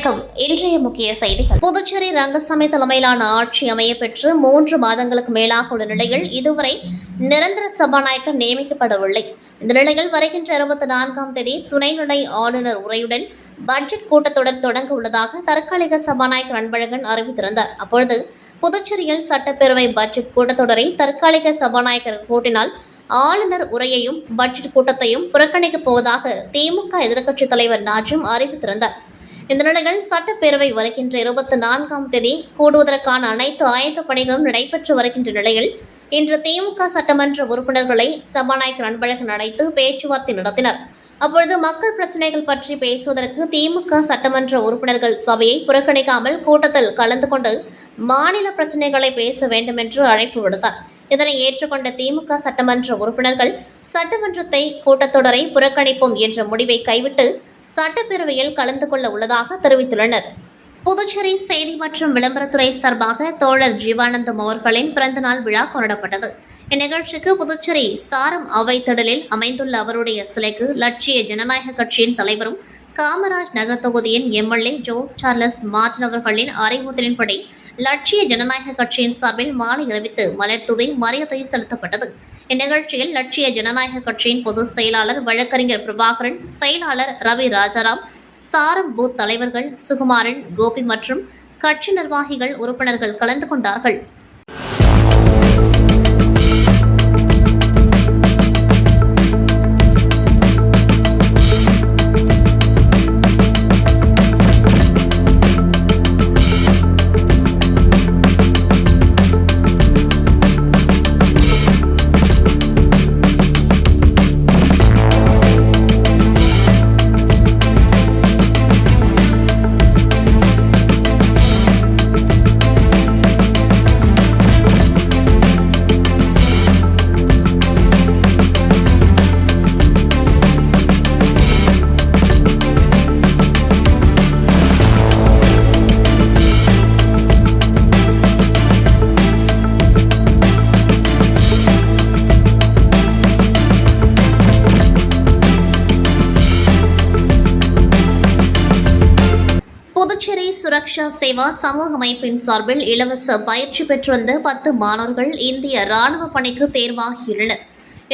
வணக்கம். இன்றைய முக்கிய செய்திகள். புதுச்சேரி ரங்கசாமி தலைமையிலான ஆட்சி அமைய பெற்று 3 மாதங்களுக்கு மேலாக உள்ள நிலையில் இதுவரை நிரந்தர சபாநாயகர் நியமிக்கப்படவில்லை. இந்த நிலையில் வருகின்ற 24ஆம் தேதி துணைநிலை ஆளுநர் உரையுடன் பட்ஜெட் கூட்டத்தொடர் தொடங்க உள்ளதாக தற்காலிக சபாநாயகர் அன்பழகன் அறிவித்திருந்தார். அப்பொழுது புதுச்சேரியில் சட்டப்பேரவை பட்ஜெட் கூட்டத்தொடரை தற்காலிக சபாநாயகர் கூட்டினால் ஆளுநர் உரையையும் பட்ஜெட் கூட்டத்தையும் புறக்கணிக்கப் போவதாக திமுக எதிர்க்கட்சித் தலைவர் நாஜும் அறிவித்திருந்தார். இந்த நிலையில் சட்டப்பேரவை வருகின்ற 24ஆம் தேதி கூடுவதற்கான அனைத்து ஆயத்த பணிகளும் நடைபெற்று வருகின்ற நிலையில் இன்று திமுக சட்டமன்ற உறுப்பினர்களை சபாநாயகர் அன்பழகன் அழைத்து பேச்சுவார்த்தை நடத்தினர். அப்பொழுது மக்கள் பிரச்சனைகள் பற்றி பேசுவதற்கு திமுக சட்டமன்ற உறுப்பினர்கள் சபையை புறக்கணிக்காமல் கூட்டத்தில் கலந்து கொண்டு மாநில பிரச்சனைகளை பேச வேண்டும் என்று அழைப்பு விடுத்தார். இதனை ஏற்றுக்கொண்ட திமுக சட்டமன்ற உறுப்பினர்கள் சட்டமன்றத்தை கூட்டத்தொடரை புறக்கணிப்போம் என்ற முடிவை கைவிட்டு சட்டப்பேரவையில் கலந்து கொள்ள உள்ளதாக தெரிவித்துள்ளனர். புதுச்சேரி செய்தி மற்றும் விளம்பரத்துறை சார்பாக தோழர் ஜீவானந்தம் அவர்களின் பிறந்தநாள் விழா கொண்டாடப்பட்டது. இந்நிகழ்ச்சிக்கு புதுச்சேரி சாரம் அவைத்திடலில் அமைந்துள்ள அவருடைய சிலைக்கு லட்சிய ஜனநாயக கட்சியின் தலைவரும் காமராஜ் நகர் தொகுதியின் எம்எல்ஏ ஜோஸ் சார்லஸ் மார்டின் அவர்களின் அறிவுறுத்தலின்படி லட்சிய ஜனநாயக கட்சியின் சார்பில் மாலை அணிவித்து மலர் தூவி மரியாதை செலுத்தப்பட்டது. இந்நிகழ்ச்சியில் லட்சிய ஜனநாயக கட்சியின் பொதுச் செயலாளர் வழக்கறிஞர் பிரபாகரன், செயலாளர் ரவி ராஜாராம், சாரம் பூத் தலைவர்கள் சுகுமாரன், கோபி மற்றும் கட்சி நிர்வாகிகள், உறுப்பினர்கள் கலந்து கொண்டார்கள். புதுச்சேரி சுரக்ஷா சேவா சமூக அமைப்பின் சார்பில் இலவச பயிற்சி பெற்று வந்த 10 மாணவர்கள் இந்திய ராணுவ பணிக்கு தேர்வாகியுள்ளனர்.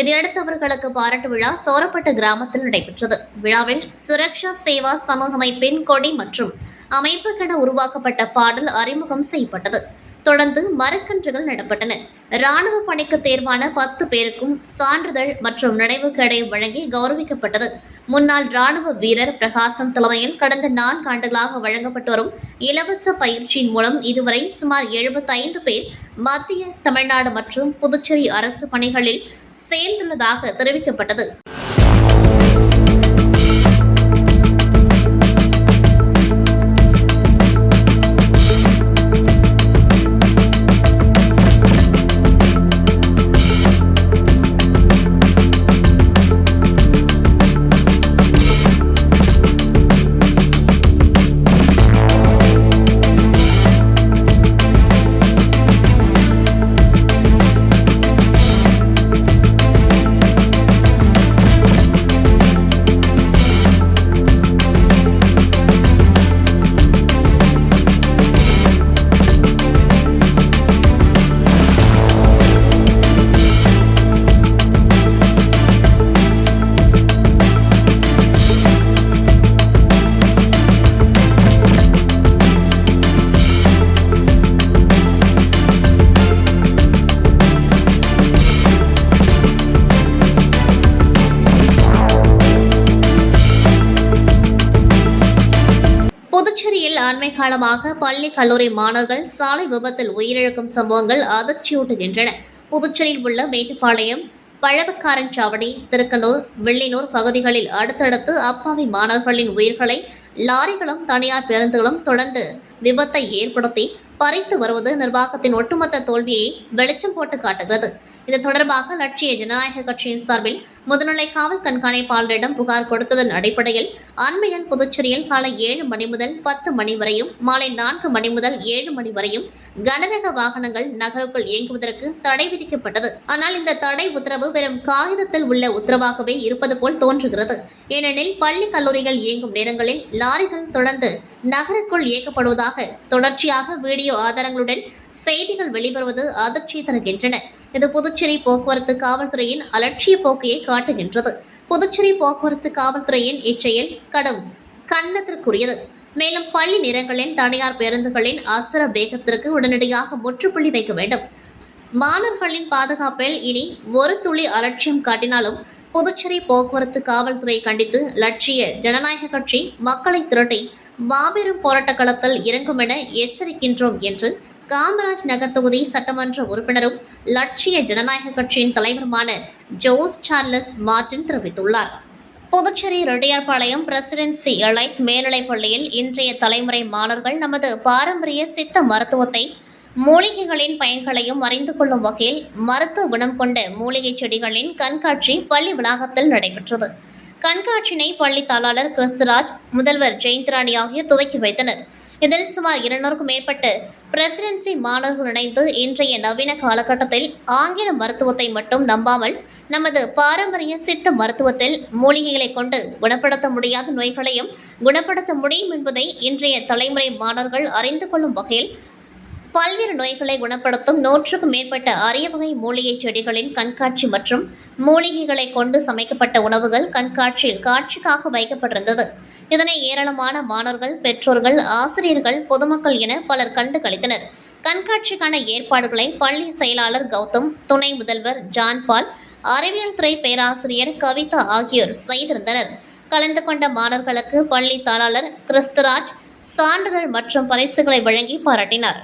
இதையடுத்து அவர்களுக்கு பாராட்டு விழா சோரப்பட்டு கிராமத்தில் நடைபெற்றது. விழாவில் சுரக்ஷா சேவா சமூக அமைப்பின் கொடி மற்றும் அமைப்புக்கென உருவாக்கப்பட்ட பாடல் அறிமுகம் செய்யப்பட்டது. தொடர்ந்து மரக்கன்றுகள் நடப்பட்டன. ராணுவ பணிக்கு தேர்வான 10 பேருக்கும் சான்றிதழ் மற்றும் நினைவுக்கடை வழங்கி கௌரவிக்கப்பட்டது. முன்னாள் ராணுவ வீரர் பிரகாசம் தலைமையில் கடந்த 4 ஆண்டுகளாக வழங்கப்பட்டு வரும் இலவச பயிற்சியின் மூலம் இதுவரை சுமார் 75 பேர் மத்திய, தமிழ்நாடு மற்றும் புதுச்சேரி அரசு பணிகளில் சேர்ந்துள்ளதாக தெரிவிக்கப்பட்டது. புதுச்சேரியில் அண்மை காலமாக பள்ளி, கல்லூரி மாணவர்கள் சாலை விபத்தில் உயிரிழக்கும் சம்பவங்கள் அதிர்ச்சியூட்டுகின்றன. புதுச்சேரியில் உள்ள மேட்டுப்பாளையம், பழவக்காரன்சாவடி, திருக்கனூர், வெள்ளினூர் பகுதிகளில் அடுத்தடுத்து அப்பாவி மாணவர்களின் உயிர்களை லாரிகளும் தனியார் பேருந்துகளும் தொடர்ந்து விபத்தை ஏற்படுத்தி பறித்து வருவது நிர்வாகத்தின் ஒட்டுமொத்த தோல்வியை வெளிச்சம் போட்டு காட்டுகிறது. இது தொடர்பாக லட்சிய ஜனநாயக கட்சியின் சார்பில் முதுநிலை காவல் கண்காணிப்பாளரிடம் புகார் கொடுத்ததன் அடிப்படையில் அண்மையில் புதுச்சேரியில் காலை 7 மணி முதல் 10 மணி வரையும், மாலை 4 மணி முதல் 7 மணி வரையும் கனரக வாகனங்கள் நகருக்குள் இயங்குவதற்கு தடை விதிக்கப்பட்டது. ஆனால் இந்த தடை உத்தரவு வெறும் காகிதத்தில் உள்ள உத்தரவாகவே இருப்பது போல் தோன்றுகிறது. ஏனெனில் பள்ளி, கல்லூரிகள் இயங்கும் நேரங்களில் லாரிகள் தொடர்ந்து நகருக்குள் இயக்கப்படுவதாக தொடர்ச்சியாக வீடியோ ஆதாரங்களுடன் செய்திகள் வெளிவருவது அதிர்ச்சியை தருகின்றன. இது புதுச்சேரி போக்குவரத்து காவல்துறையின் அலட்சிய போக்கையை காட்டுகின்றது. புதுச்சேரி போக்குவரத்து காவல்துறையின் இச்செயல் கடும் கண்டனத்திற்குரியது. மேலும் பள்ளி நேரங்களில் தனியார் பேருந்துகளின் அவசர வேகத்திற்கு உடனடியாக முற்றுப்புள்ளி வைக்க வேண்டும். மாணவர்களின் பாதுகாப்பில் இனி ஒரு துளி அலட்சியம் காட்டினாலும் புதுச்சேரி போக்குவரத்து காவல்துறை கண்டித்து லட்சிய ஜனநாயக கட்சி மக்களை திரட்டி மாபெரும் போராட்ட களத்தில் இறங்கும் என எச்சரிக்கின்றோம் என்று காமராஜ் நகர் தொகுதி சட்டமன்ற உறுப்பினரும் லட்சிய ஜனநாயக கட்சியின் தலைவருமான ஜோஸ் சார்லஸ் மார்டின் தெரிவித்துள்ளார். புதுச்சேரி ரெட்டியார்பாளையம் பிரசிடென்சி எலைட் மேல்நிலைப் பள்ளியில் இன்றைய தலைமுறை மாணவர்கள் நமது பாரம்பரிய சித்த மருத்துவத்தை மூலிகைகளின் பயன்களையும் அறிந்து கொள்ளும் வகையில் மருத்துவ குணம் கொண்ட மூலிகை செடிகளின் கண்காட்சி பள்ளி வளாகத்தில் நடைபெற்றது. கண்காட்சியினை பள்ளி தாளாளர் கிறிஸ்துராஜ், முதல்வர் ஜெயந்திராணி ஆகியோர் துவக்கி வைத்தனர். இதில் சுமார் 200க்கும் மேற்பட்ட பிரசிடென்சி மாணவர்கள் இணைந்து இன்றைய நவீன காலகட்டத்தில் ஆங்கில மருத்துவத்தை மட்டும் நம்பாமல் நமது பாரம்பரிய சித்த மருத்துவத்தில் மூலிகைகளை கொண்டு குணப்படுத்த முடியாத நோய்களையும் குணப்படுத்த முடியும் என்பதை இன்றைய தலைமுறை மாணவர்கள் அறிந்து கொள்ளும் வகையில் பல்வேறு நோய்களை குணப்படுத்தும் 100க்கும் மேற்பட்ட அரிய வகை மூலிகை செடிகளின் கண்காட்சி மற்றும் மூலிகைகளை கொண்டு சமைக்கப்பட்ட உணவுகள் கண்காட்சியில் காட்சிக்காக வைக்கப்பட்டிருந்தது. இதனை ஏராளமான மாணவர்கள், பெற்றோர்கள், ஆசிரியர்கள், பொதுமக்கள் என பலர் கண்டு களித்தனர். கண்காட்சிக்கான ஏற்பாடுகளை பள்ளி செயலாளர் கௌதம், துணை முதல்வர் ஜான்பால், அறிவியல் துறை பேராசிரியர் கவிதா ஆகியோர் செய்திருந்தனர். கலந்து கொண்ட மாணவர்களுக்கு பள்ளி தாளாளர் கிறிஸ்துராஜ் சான்றிதழ் மற்றும் பரிசுகளை வழங்கி பாராட்டினார்.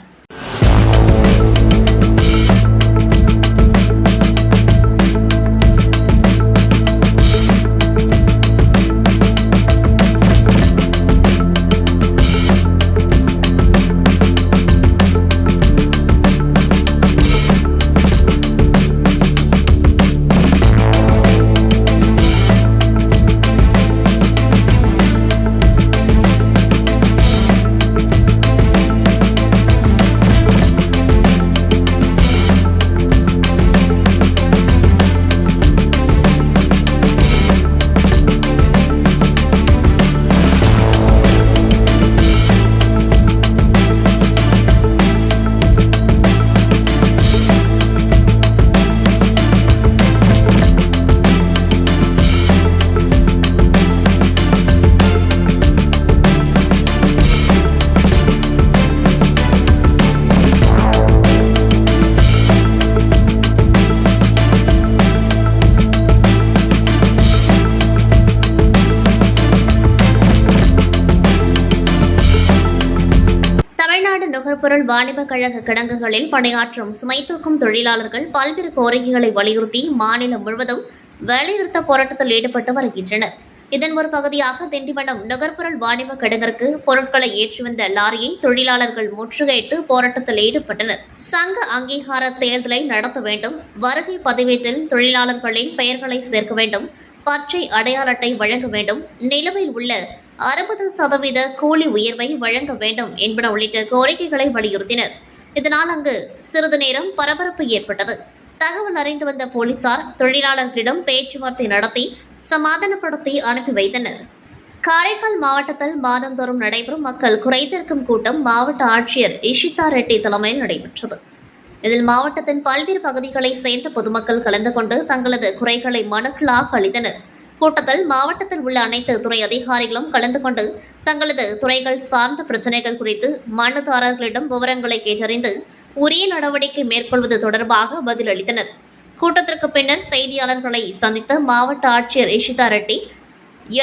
நுகர்பொருள் வாணிப கழக கிடங்குகளில் பணியாற்றும் சுமை தூக்கும் தொழிலாளர்கள் பல்வேறு கோரிக்கைகளை வலியுறுத்தி மாநிலம் முழுவதும் வேலைநிறுத்த போராட்டத்தில் ஈடுபட்டு வருகின்றனர். இதன் ஒரு பகுதியாக திண்டிவனம் நுகர்பொருள் வாணிப கிடங்கிற்கு பொருட்களை ஏற்றி வந்த லாரியை தொழிலாளர்கள் முற்றுகையிட்டு போராட்டத்தில் ஈடுபட்டனர். சங்க அங்கீகார தேர்தலை நடத்த வேண்டும், வருகை பதிவேட்டில் தொழிலாளர்களின் பெயர்களை சேர்க்க வேண்டும், பச்சை அடையாள அட்டை வழங்க வேண்டும், நிலுவையில் உள்ள 60% கூலி உயர்வை வழங்க வேண்டும் என்பன உள்ளிட்ட கோரிக்கைகளை வலியுறுத்தினர். இதனால் அங்கு சிறிது நேரம் பரபரப்பு ஏற்பட்டது. தகவல் அறிந்து வந்த போலீசார் தொழிலாளர்களிடம் பேச்சுவார்த்தை நடத்தி சமாதானப்படுத்தி அனுப்பி வைத்தனர். காரைக்கால் மாவட்டத்தில் மாதந்தோறும் நடைபெறும் மக்கள் குறைதீர்க்கும் கூட்டம் மாவட்ட ஆட்சியர் இஷிதா ரெட்டி தலைமையில் நடைபெற்றது. இதில் மாவட்டத்தின் பல்வேறு பகுதிகளை சேர்ந்த பொதுமக்கள் கலந்து கொண்டு தங்களது குறைகளை மனுக்களாக அளித்தனர். கூட்டத்தில் மாவட்டத்தில் உள்ள அனைத்து துறை அதிகாரிகளும் கலந்து கொண்டு தங்களது துறைகள் சார்ந்த பிரச்சினைகள் குறித்து மனுதாரர்களிடம் விவரங்களை கேட்டறிந்து உரிய நடவடிக்கை மேற்கொள்வது தொடர்பாக பதிலளித்தனர். கூட்டத்திற்கு பின்னர் செய்தியாளர்களை சந்தித்த மாவட்ட ஆட்சியர் இஷிதா ரெட்டி,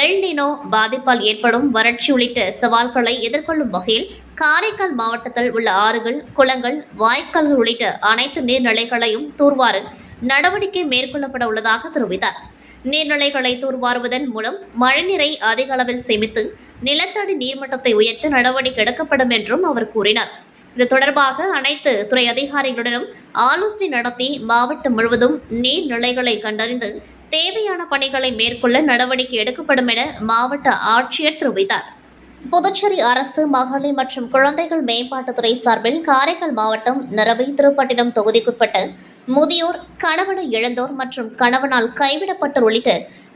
எல் நினோ பாதிப்பால் ஏற்படும் வறட்சி உள்ளிட்ட சவால்களை எதிர்கொள்ளும் வகையில் காரைக்கால் மாவட்டத்தில் உள்ள ஆறுகள், குளங்கள், வாய்க்கால்கள் உள்ளிட்ட அனைத்து நீர்நிலைகளையும் தூர்வார நடவடிக்கை மேற்கொள்ளப்பட உள்ளதாக தெரிவித்தார். நீர்நிலைகளை தூர்வாருவதன் மூலம் மழைநீரை அதிக அளவில் சேமித்து நிலத்தடி நீர்மட்டத்தை உயர்த்த நடவடிக்கை எடுக்கப்படும் என்றும் அவர் கூறினார். இது தொடர்பாக அனைத்து துறை அதிகாரிகளுடனும் ஆலோசனை நடத்தி மாவட்டம் முழுவதும் நீர்நிலைகளை கண்டறிந்து தேவையான பணிகளை மேற்கொள்ள நடவடிக்கை எடுக்கப்படும் என மாவட்ட ஆட்சியர் தெரிவித்தார். புதுச்சேரி அரசு மகளிர் மற்றும் குழந்தைகள் மேம்பாட்டுத்துறை சார்பில் காரைக்கால் மாவட்டம் நிரவி திருப்பட்டினம் தொகுதிக்குட்பட்ட முதியோர், கணவனை இழந்தோர் மற்றும் கணவனால் கைவிடப்பட்டோர் உள்ளிட்ட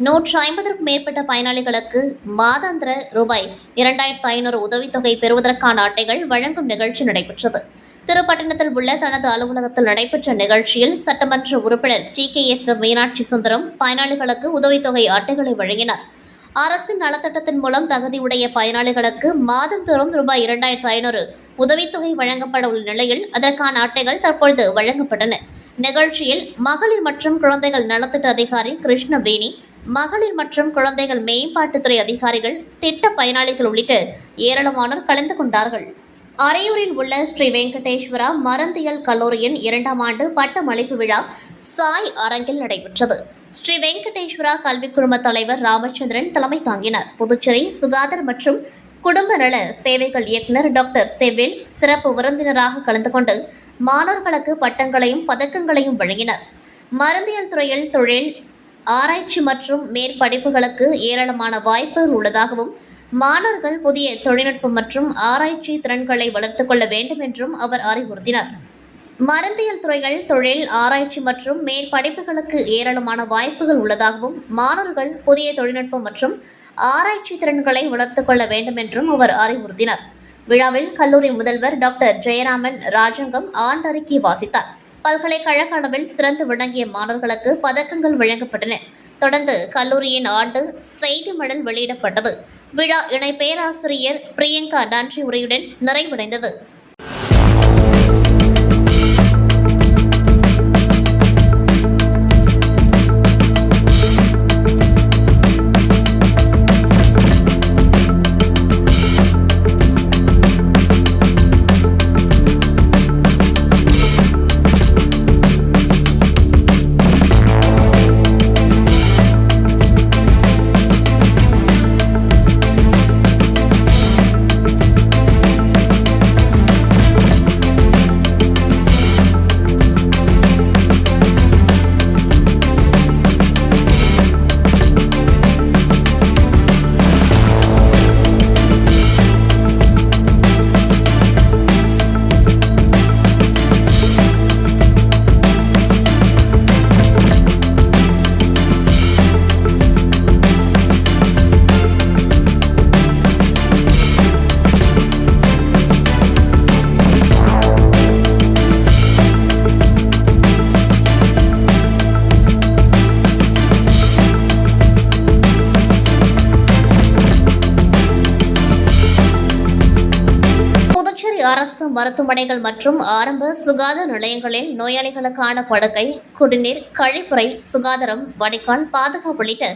150க்கும் மேற்பட்ட பயனாளிகளுக்கு மாதாந்திர ரூபாய் 2500 உதவித்தொகை பெறுவதற்கான அட்டைகள் வழங்கும் நிகழ்ச்சி நடைபெற்றது. திருப்பட்டினத்தில் உள்ள தனது அலுவலகத்தில் நடைபெற்ற நிகழ்ச்சியில் சட்டமன்ற உறுப்பினர் GKS மீனாட்சி சுந்தரம் பயனாளிகளுக்கு உதவித்தொகை அட்டைகளை வழங்கினார். அரசின் நலத்திட்டத்தின் மூலம் தகுதியுடைய பயனாளிகளுக்கு மாதந்தோறும் ரூபாய் 2500 உதவித்தொகை வழங்கப்பட உள்ள நிலையில் அதற்கான அட்டைகள் தற்பொழுது வழங்கப்பட்டன. நிகழ்ச்சியில் மகளிர் மற்றும் குழந்தைகள் நலத்திட்ட அதிகாரி கிருஷ்ணவேணி, மகளிர் மற்றும் குழந்தைகள் மேம்பாட்டுத்துறை அதிகாரிகள், திட்ட பயனாளிகள் உள்ளிட்ட ஏராளமானோர் கலந்து கொண்டார்கள். அரையூரில் உள்ள ஸ்ரீ வெங்கடேஸ்வரா மருந்தியல் கல்லூரியின் 2ஆம் ஆண்டு பட்டமளிப்பு விழா சாய் அரங்கில் நடைபெற்றது. ஸ்ரீ வெங்கடேஸ்வரா கல்விக் குழும தலைவர் ராமச்சந்திரன் தலைமை தாங்கினார். புதுச்சேரி சுகாதார மற்றும் குடும்ப நல சேவைகள் இயக்குநர் டாக்டர் செவில் சிறப்பு விருந்தினராக கலந்து கொண்டு மாணவர்களுக்கு பட்டங்களையும் பதக்கங்களையும் வழங்கினார். மருந்தியல் துறையில் தொழில், ஆராய்ச்சி மற்றும் மேற்படிப்புகளுக்கு ஏராளமான வாய்ப்புகள் உள்ளதாகவும் மாணவர்கள் புதிய தொழில்நுட்பம் மற்றும் ஆராய்ச்சி திறன்களை வளர்த்துக் கொள்ள வேண்டும் என்றும் அவர் அறிவுறுத்தினார். மருந்தியல் துறைகள் தொழில், ஆராய்ச்சி மற்றும் மேற்படிப்புகளுக்கு ஏராளமான வாய்ப்புகள் உள்ளதாகவும் மாணவர்கள் புதிய தொழில்நுட்பம் மற்றும் ஆராய்ச்சி திறன்களை வளர்த்துக் கொள்ள வேண்டும் என்றும் அவர் அறிவுறுத்தினார். விழாவில் கல்லூரி முதல்வர் டாக்டர் ஜெயராமன் ராஜங்கம் ஆண்டறிக்கை வாசித்தார். பல்கலைக்கழக அளவில் சிறந்து விளங்கிய மாணவர்களுக்கு பதக்கங்கள் வழங்கப்பட்டன. தொடர்ந்து கல்லூரியின் ஆண்டு செய்தி மடல் வெளியிடப்பட்டது. விழா இணை பேராசிரியர் பிரியங்கா நன்றி உரையுடன் நிறைவடைந்தது. அரசு மருத்துவமனைகள் மற்றும் ஆரம்ப சுகாதார நிலையங்களில் நோயாளிகளுக்கான படுக்கை, குடிநீர், கழிப்பறை, சுகாதாரம், வடிகால், பாதுகாப்பு உள்ளிட்ட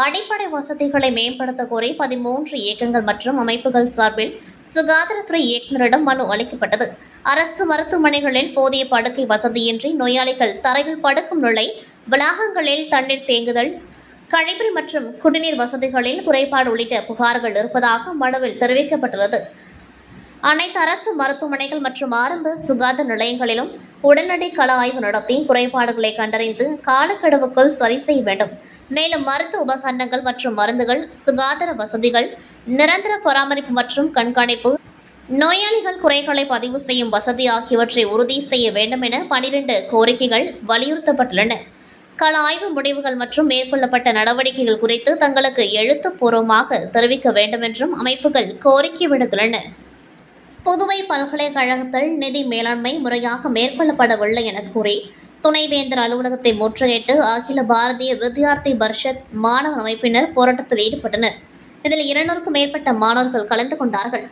அடிப்படை வசதிகளை மேம்படுத்த கோரி 13 இயக்கங்கள் மற்றும் அமைப்புகள் சார்பில் சுகாதாரத்துறை இயக்குநரிடம் மனு அளிக்கப்பட்டது. அரசு மருத்துவமனைகளில் போதிய படுக்கை வசதியின்றி நோயாளிகள் தரையில் படுக்கும் நிலை, வளாகங்களில் தண்ணீர் தேங்குதல், கழிப்பறை மற்றும் குடிநீர் வசதிகளில் குறைபாடு உள்ளிட்ட புகார்கள் இருப்பதாக மனுவில் தெரிவிக்கப்பட்டுள்ளது. அனைத்து அரசு மருத்துவமனைகள் மற்றும் ஆரம்ப சுகாதார நிலையங்களிலும் உடனடி கள ஆய்வு நடத்தி குறைபாடுகளை கண்டறிந்து காலக்கெடுவுக்குள் சரி செய்ய வேண்டும். மேலும் மருத்துவ உபகரணங்கள் மற்றும் மருந்துகள், சுகாதார வசதிகள், நிரந்தர பராமரிப்பு மற்றும் கண்காணிப்பு, நோயாளிகள் குறைகளை பதிவு செய்யும் வசதி ஆகியவற்றை உறுதி செய்ய வேண்டும் என 12 கோரிக்கைகள் வலியுறுத்தப்பட்டுள்ளன. கள ஆய்வு முடிவுகள் மற்றும் மேற்கொள்ளப்பட்ட நடவடிக்கைகள் குறித்து தங்களுக்கு எழுத்துப்பூர்வமாக தெரிவிக்க வேண்டும் என்றும் அமைப்புகள் கோரிக்கை விடுத்துள்ளன. புதுவை பல்கலைக்கழகத்தில் நிதி மேலாண்மை முறையாக மேற்கொள்ளப்படவில்லை என கூறி துணைவேந்தர் அலுவலகத்தை முற்றுகையிட்டு அகில பாரதிய வித்யார்த்தி பரிஷத் மாணவர் அமைப்பினர் போராட்டத்தில் ஈடுபட்டனர். இதில் 200க்கும் மேற்பட்ட மாணவர்கள் கலந்து கொண்டார்கள்.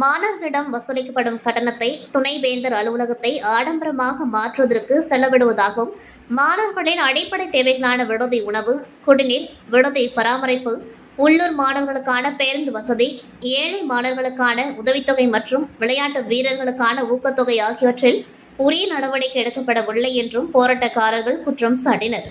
மாணவர்களிடம் வசூலிக்கப்படும் கட்டணத்தை துணைவேந்தர் அலுவலகத்தை ஆடம்பரமாக மாற்றுவதற்கு செலவிடுவதாகவும், மாணவர்களின் அடிப்படை தேவைகளான விடுதி உணவு, குடிநீர், விடுதி பராமரிப்பு, உள்ளூர் மாணவர்களுக்கான பேருந்து வசதி, ஏழை மாணவர்களுக்கான உதவித்தொகை மற்றும் விளையாட்டு வீரர்களுக்கான ஊக்கத்தொகை ஆகியவற்றில் உரிய நடவடிக்கை எடுக்கப்படவில்லை என்றும் போராட்டக்காரர்கள் குற்றம் சாட்டினர்.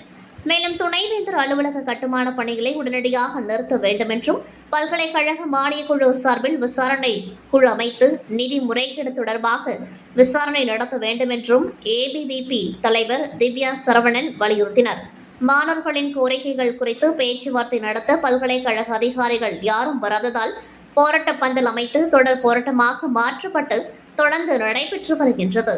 மேலும் துணைவேந்தர் அலுவலக கட்டுமான பணிகளை உடனடியாக நிறுத்த வேண்டும் என்றும், பல்கலைக்கழக மானியக் குழு சார்பில் விசாரணை குழு அமைத்து நிதி முறைகேடு தொடர்பாக விசாரணை நடத்த வேண்டும் என்றும் ABVP தலைவர் திவ்யா சரவணன் வலியுறுத்தினர். மாணவர்களின் கோரிக்கைகள் குறித்து பேச்சுவார்த்தை நடத்த பல்கலைக்கழக அதிகாரிகள் யாரும் வராததால் போராட்ட பந்தல் அமைத்து தொடர் போராட்டமாக மாற்றப்பட்டு தொடர்ந்து நடைபெற்று வருகின்றது.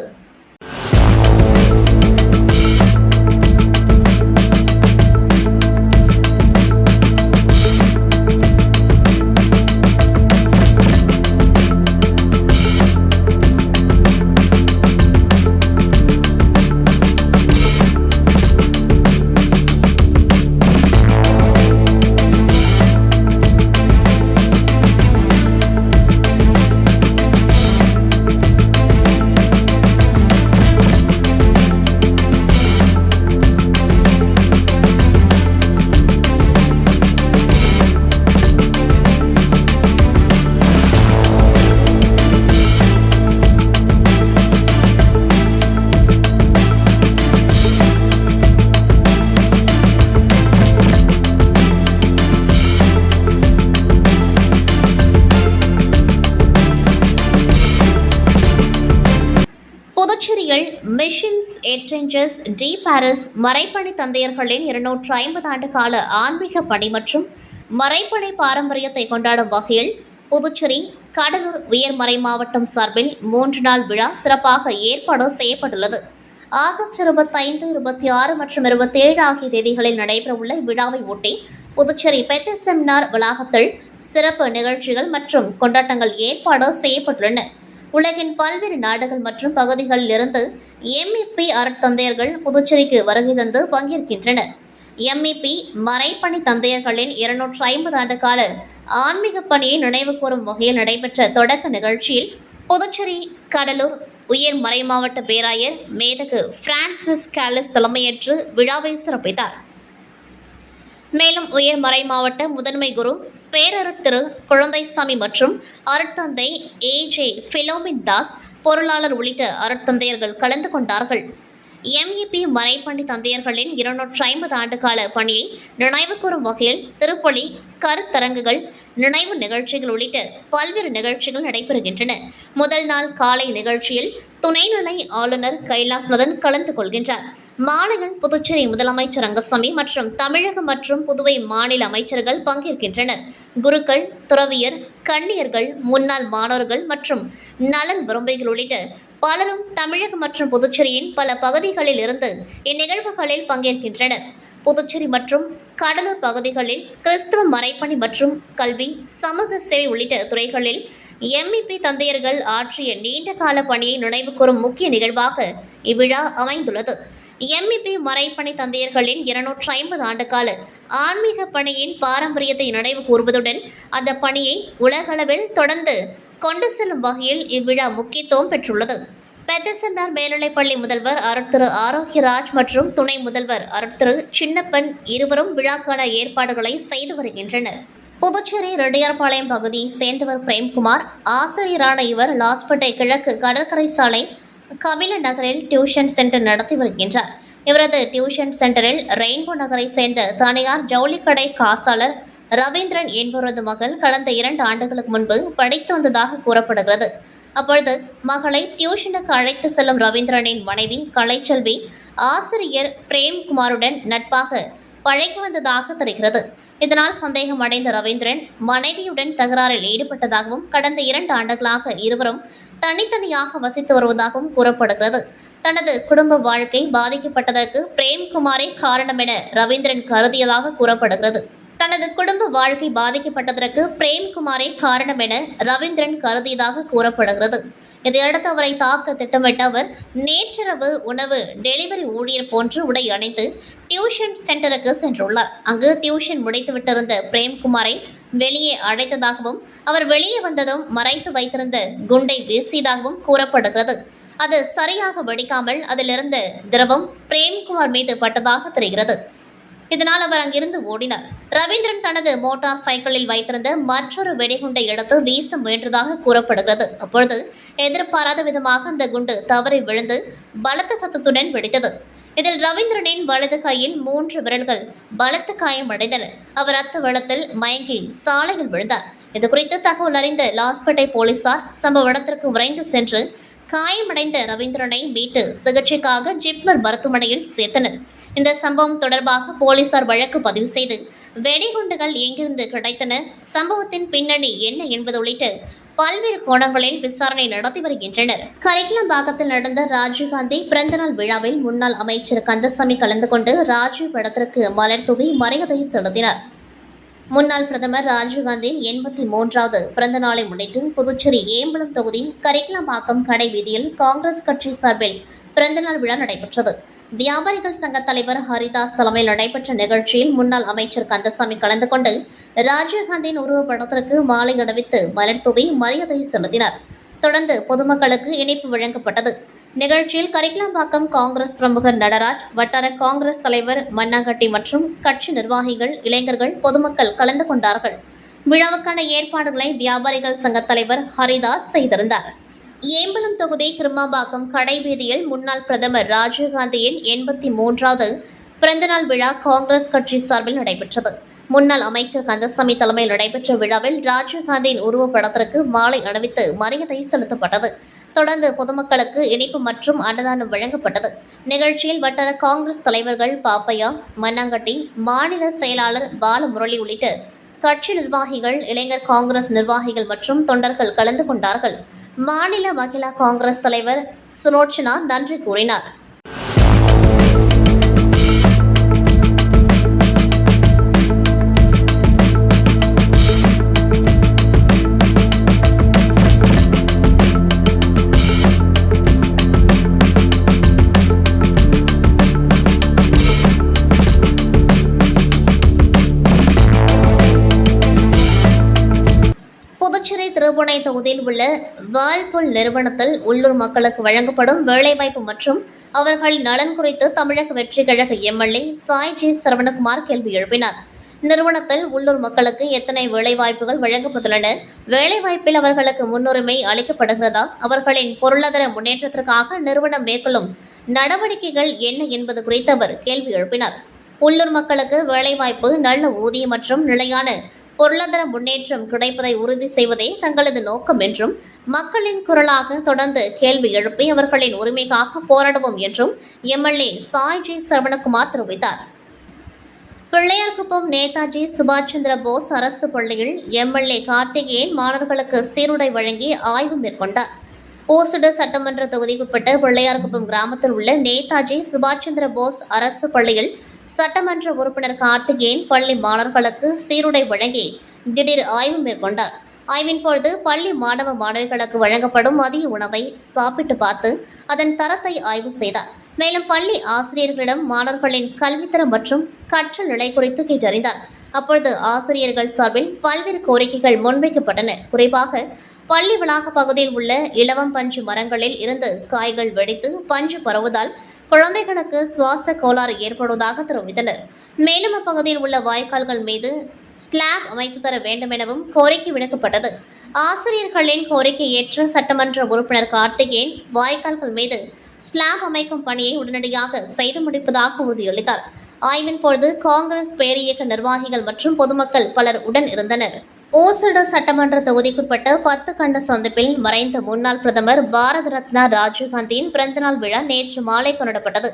புதுச்சேரியில் மிஷன்ஸ் எட்ரெஞ்சர்ஸ் டி பாரிஸ் மறைப்பணி தந்தையர்களின் 250 ஆண்டு கால ஆன்மீக பணி மற்றும் மறைப்பணி பாரம்பரியத்தை கொண்டாடும் வகையில் புதுச்சேரி கடலூர் உயர்மறை மாவட்டம் சார்பில் 3 நாள் விழா சிறப்பாக ஏற்பாடு செய்யப்பட்டுள்ளது. ஆகஸ்ட் 25, 26 மற்றும் 27 ஆகிய தேதிகளில் நடைபெறவுள்ள இவ்விழாவை ஒட்டி புதுச்சேரி பெத்த செமினார் வளாகத்தில் சிறப்பு நிகழ்ச்சிகள் மற்றும் கொண்டாட்டங்கள் ஏற்பாடு செய்யப்பட்டுள்ளன. உலகின் பல்வேறு நாடுகள் மற்றும் பகுதிகளில் இருந்து MEP அருட்தந்தையர்கள் புதுச்சேரிக்கு வருகை தந்து பங்கேற்கின்றனர். MEP மறைப்பணி தந்தையர்களின் 250 ஆண்டு கால ஆன்மீக பணியை நினைவு கூறும் வகையில் நடைபெற்ற தொடக்க நிகழ்ச்சியில் புதுச்சேரி கடலூர் உயர் மறை மாவட்ட பேராயர் மேதகு பிரான்சிஸ் காலிஸ் தலைமையேற்று விழாவை சிறப்பித்தார். மேலும் உயர் மறை மாவட்ட முதன்மை குரு பேரருட் திரு குழந்தைசாமி மற்றும் அருட்தந்தை AJ பிலோமின் தாஸ், பொருளாளர் உள்ளிட்ட அருட்தந்தையர்கள் கலந்து கொண்டார்கள். MEP மறைப்பணி தந்தையர்களின் 250 ஆண்டு கால பணியை நினைவு கூறும் வகையில் திருப்பலி, கருத்தரங்குகள், நினைவு நிகழ்ச்சிகள் உள்ளிட்ட பல்வேறு நிகழ்ச்சிகள் நடைபெறுகின்றன. முதல் நாள் காலை நிகழ்ச்சியில் துணைநிலை ஆளுநர் கைலாஸ்நாதன் கலந்து கொள்கின்றார். மாலையில் புதுச்சேரி முதலமைச்சர் ரங்கசாமி மற்றும் தமிழகம் மற்றும் புதுவை மாநில அமைச்சர்கள் பங்கேற்கின்றனர். குருக்கள், துறவியர், கன்னியர்கள், முன்னாள் மாணவர்கள் மற்றும் நலன் விரும்பிகள் உள்ளிட்ட பலரும் தமிழகம் மற்றும் புதுச்சேரியின் பல பகுதிகளில் இருந்து இந்நிகழ்வுகளில் பங்கேற்கின்றனர். புதுச்சேரி மற்றும் கடலூர் பகுதிகளில் கிறிஸ்தவ மறைப்பணி மற்றும் கல்வி, சமூக சேவை உள்ளிட்ட துறைகளில் MEP தந்தையர்கள் ஆற்றிய நீண்ட கால பணியை நினைவு கூறும் முக்கிய நிகழ்வாக இவ்விழா அமைந்துள்ளது. MEP மறைப்பணி தந்தையர்களின் 250 ஆண்டு கால ஆன்மீக பணியின் பாரம்பரியத்தை நினைவு கூறுவதுடன் அந்த பணியை உலகளவில் தொடர்ந்து கொண்டு செல்லும் வகையில் இவ்விழா முக்கியத்துவம் பெற்றுள்ளது. பெத்தசெமினார் மேல்நிலைப்பள்ளி முதல்வர் அருட்திரு ஆரோக்கியராஜ் மற்றும் துணை முதல்வர் அருட்திரு சின்னப்பன் இருவரும் விழாக்கான ஏற்பாடுகளை செய்து வருகின்றனர். புதுச்சேரி ரெட்டியார்பாளையம் பகுதியை சேர்ந்தவர் பிரேம்குமார். ஆசிரியரான இவர் லாஸ்பேட்டை கிழக்கு கடற்கரை சாலை கபில நகரில் டியூஷன் சென்டர் நடத்தி வருகின்றார். இவரது டியூஷன் சென்டரில் ரெயின்போ நகரை சேர்ந்த தனியார் ஜவுளிக்கடை காசாளர் ரவீந்திரன் என்பவரது மகள் கடந்த 2 ஆண்டுகளுக்கு முன்பு படித்து வந்ததாக கூறப்படுகிறது. அப்பொழுது மகளை டியூஷனுக்கு அழைத்து செல்லும் ரவீந்திரனின் மனைவி கலைச்செல்வி ஆசிரியர் பிரேம்குமாருடன் நட்பாக பழகி வந்ததாக தெரிகிறது. இதனால் சந்தேகம் அடைந்த ரவீந்திரன் மனைவியுடன் தகராறில் ஈடுபட்டதாகவும் கடந்த 2 ஆண்டுகளாக இருவரும் தனித்தனியாக வசித்து வருவதாகவும் கூறப்படுகிறது. தனது குடும்ப வாழ்க்கை பாதிக்கப்பட்டதற்கு பிரேம்குமாரே காரணம் என ரவீந்திரன் கருதியதாக கூறப்படுகிறது. தனது குடும்ப வாழ்க்கை பாதிக்கப்பட்டதற்கு பிரேம்குமாரே காரணம் என ரவீந்திரன் கருதியதாக கூறப்படுகிறது. இதையடுத்து அவரை தாக்க திட்டமிட்ட அவர் நேற்றிரவு உணவு டெலிவரி ஊழியர் போன்று உடை அணிந்து டியூஷன் சென்டருக்கு சென்றுள்ளார். அங்கு டியூஷன் முடித்துவிட்டிருந்த பிரேம்குமாரை வெளியே அழைத்ததாகவும் அவர் வெளியே வந்ததும் மறைத்து வைத்திருந்த குண்டை வீசியதாகவும் கூறப்படுகிறது. அது சரியாக வெடிக்காமல் அதிலிருந்த திரவம் பிரேம்குமார் மீது பட்டதாக தெரிகிறது. இதனால் அவர் அங்கிருந்து ஓடினார். ரவீந்திரன் தனது மோட்டார் சைக்கிளில் வைத்திருந்த மற்றொரு வெடிகுண்டை எடுத்து வீச முயன்றதாக கூறப்படுகிறது. அப்பொழுது எதிர்பாராத விதமாக அந்த குண்டு தவறி விழுந்து பலத்த சத்தத்துடன் வெடித்தது. இதில் ரவீந்திரனின் வலது கையில் 3 விரல்கள் பலத்த காயம் அடைந்தன. அவர் ரத்த வெள்ளத்தில் மயங்கி சாலையில் விழுந்தார். இதுகுறித்து தகவல் அறிந்த லாஸ்பேட்டை போலீசார் சம்பவ இடத்திற்கு விரைந்து சென்று காயமடைந்த ரவீந்திரனை மீட்டு சிகிச்சைக்காக ஜிப்மர் மருத்துவமனையில் சேர்த்தனர். இந்த சம்பவம் தொடர்பாக போலீசார் வழக்கு பதிவு செய்து வெடிகுண்டுகள் எங்கிருந்து கிடைத்தன, சம்பவத்தின் பின்னணி என்ன என்பது உள்ளிட்ட பல்வேறு கோணங்களில் விசாரணை நடத்தி வருகின்றனர். கரிக்கலம்பாக்கத்தில் நடந்த ராஜீவ்காந்தி பிறந்தநாள் விழாவில் முன்னாள் அமைச்சர் கந்தசாமி கலந்து கொண்டு ராஜீவ் படத்திற்கு மலர் தூவி மரியாதை செலுத்தினார். முன்னாள் பிரதமர் ராஜீவ்காந்தியின் 83வது பிறந்த நாளை முன்னிட்டு புதுச்சேரி ஏம்பலம் தொகுதி கரிக்கலம்பாக்கம் கடை வீதியில் காங்கிரஸ் கட்சி சார்பில் பிறந்தநாள் விழா நடைபெற்றது. வியாபாரிகள் சங்க தலைவர் ஹரிதாஸ் தலைமையில் நடைபெற்ற நிகழ்ச்சியில் முன்னாள் அமைச்சர் கந்தசாமி கலந்து கொண்டு ராஜீவ்காந்தியின் உருவப்படத்திற்கு மாலை அணிவித்து மலர் தூவி மரியாதை செலுத்தினார். தொடர்ந்து பொதுமக்களுக்கு இனிப்பு வழங்கப்பட்டது. நிகழ்ச்சியில் கரிக்கலம்பாக்கம் காங்கிரஸ் பிரமுகர் நடராஜ், வட்டார காங்கிரஸ் தலைவர் மன்னாங்கட்டி மற்றும் கட்சி நிர்வாகிகள், இளைஞர்கள், பொதுமக்கள் கலந்து கொண்டார்கள். விழாவுக்கான ஏற்பாடுகளை வியாபாரிகள் சங்க தலைவர் ஹரிதாஸ் செய்திருந்தார். ஏம்பலம் தொகுதி கிருமாம்பாக்கம் கடை வீதியில் முன்னாள் பிரதமர் ராஜீவ்காந்தியின் 83வது பிறந்தநாள் விழா காங்கிரஸ் கட்சி சார்பில் நடைபெற்றது. முன்னாள் அமைச்சர் கந்தசாமி தலைமையில் நடைபெற்ற விழாவில் ராஜீவ்காந்தியின் உருவப்படத்திற்கு மாலை அணிவித்து மரியாதை செலுத்தப்பட்டது. தொடர்ந்து பொதுமக்களுக்கு இனிப்பு மற்றும் அன்னதானம் வழங்கப்பட்டது. நிகழ்ச்சியில் வட்டார காங்கிரஸ் தலைவர்கள் பாப்பையா, மன்னாங்கட்டி, மாநில செயலாளர் பாலமுரளி உள்ளிட்ட கட்சி நிர்வாகிகள், இளைஞர் காங்கிரஸ் நிர்வாகிகள் மற்றும் தொண்டர்கள் கலந்து கொண்டார்கள். மாநில மகிழா காங்கிரஸ் தலைவர் சுலோச்சனா நன்றி கூறினார். புதுச்சேரி திருபுவனை தொகுதியில் உள்ள வேர்ல்பூல் நிறுவனத்தில் உள்ளூர் மக்களுக்கு வழங்கப்படும் வேலைவாய்ப்பு மற்றும் அவர்களின் நலன் குறித்து தமிழக வெற்றிக் கழக எம்எல்ஏ சாய் ஜே சரவணகுமார் கேள்வி எழுப்பினார். நிறுவனத்தில் உள்ளூர் மக்களுக்கு எத்தனை வேலைவாய்ப்புகள் வழங்கப்பட்டுள்ளன, வேலைவாய்ப்பில் அவர்களுக்கு முன்னுரிமை அளிக்கப்படுகிறதா, அவர்களின் பொருளாதார முன்னேற்றத்திற்காக நிறுவனம் மேற்கொள்ளும் நடவடிக்கைகள் என்ன என்பது குறித்து அவர் கேள்வி எழுப்பினார். உள்ளூர் மக்களுக்கு வேலைவாய்ப்பு, நல்ல ஊதியம் மற்றும் நிலையான பொருளாதார முன்னேற்றம் கிடைப்பதை உறுதி செய்வதே தங்களது நோக்கம் என்றும், மக்களின் குரலாக தொடர்ந்து கேள்வி எழுப்பி அவர்களின் உரிமைக்காக போராடுவோம் என்றும் எம்எல்ஏ சாய் ஜே சரவணகுமார் தெரிவித்தார். பிள்ளையார்குப்பம் நேதாஜி சுபாஷ் சந்திர போஸ் அரசு பள்ளியில் எம்எல்ஏ கார்த்திகேயன் மாணவர்களுக்கு சீருடை வழங்கி ஆய்வு மேற்கொண்டார். ஓசுடு சட்டமன்ற தொகுதிக்குட்பட்ட பிள்ளையார்குப்பம் கிராமத்தில் உள்ள நேதாஜி சுபாஷ் சந்திர போஸ் அரசு பள்ளியில் சட்டமன்ற உறுப்பினர் கார்த்திகேயன் பள்ளி மாணவர்களுக்கு சீருடை வழங்கி திடீர் ஆய்வு மேற்கொண்டார். ஆய்வின் பொழுது பள்ளி மாணவ மாணவிகளுக்கு வழங்கப்படும் மதிய உணவை சாப்பிட்டு பார்த்து அதன் தரத்தை ஆய்வு செய்தார். மேலும் பள்ளி ஆசிரியர்களிடம் மாணவர்களின் கல்வித்தரம் மற்றும் கற்றல் நிலை குறித்து கேட்டறிந்தார். அப்பொழுது ஆசிரியர்கள் சார்பில் பல்வேறு கோரிக்கைகள் முன்வைக்கப்பட்டன. குறிப்பாக பள்ளி வளாக பகுதியில் உள்ள இலவம் பஞ்சு மரங்களில் இருந்து காய்கள் வெடித்து பஞ்சு பரவுவதால் குழந்தைகளுக்கு சுவாச கோளாறு ஏற்படுவதாக தெரிவித்தனர். மேலும் அப்பகுதியில் உள்ள வாய்க்கால்கள் மீது ஸ்லாப் அமைத்து தர வேண்டும் எனவும் கோரிக்கை விடுக்கப்பட்டது. ஆசிரியர்களின் கோரிக்கை ஏற்ற சட்டமன்ற உறுப்பினர் கார்த்திகேயன் வாய்க்கால்கள் மீது ஸ்லாப் அமைக்கும் பணியை உடனடியாக செய்து முடிப்பதாக உறுதியளித்தார். ஆய்வின் பொழுது காங்கிரஸ் பேரியக்க நிர்வாகிகள் மற்றும் பொதுமக்கள் பலர் உடன் இருந்தனர். ஓசடு சட்டமன்ற தொகுதிக்குட்பட்ட 10 கண்ட சந்திப்பில் மறைந்த முன்னாள் பிரதமர் பாரத ரத்னா ராஜீவ்காந்தியின் பிறந்தநாள் விழா நேற்று மாலை கொண்டாடப்பட்டது.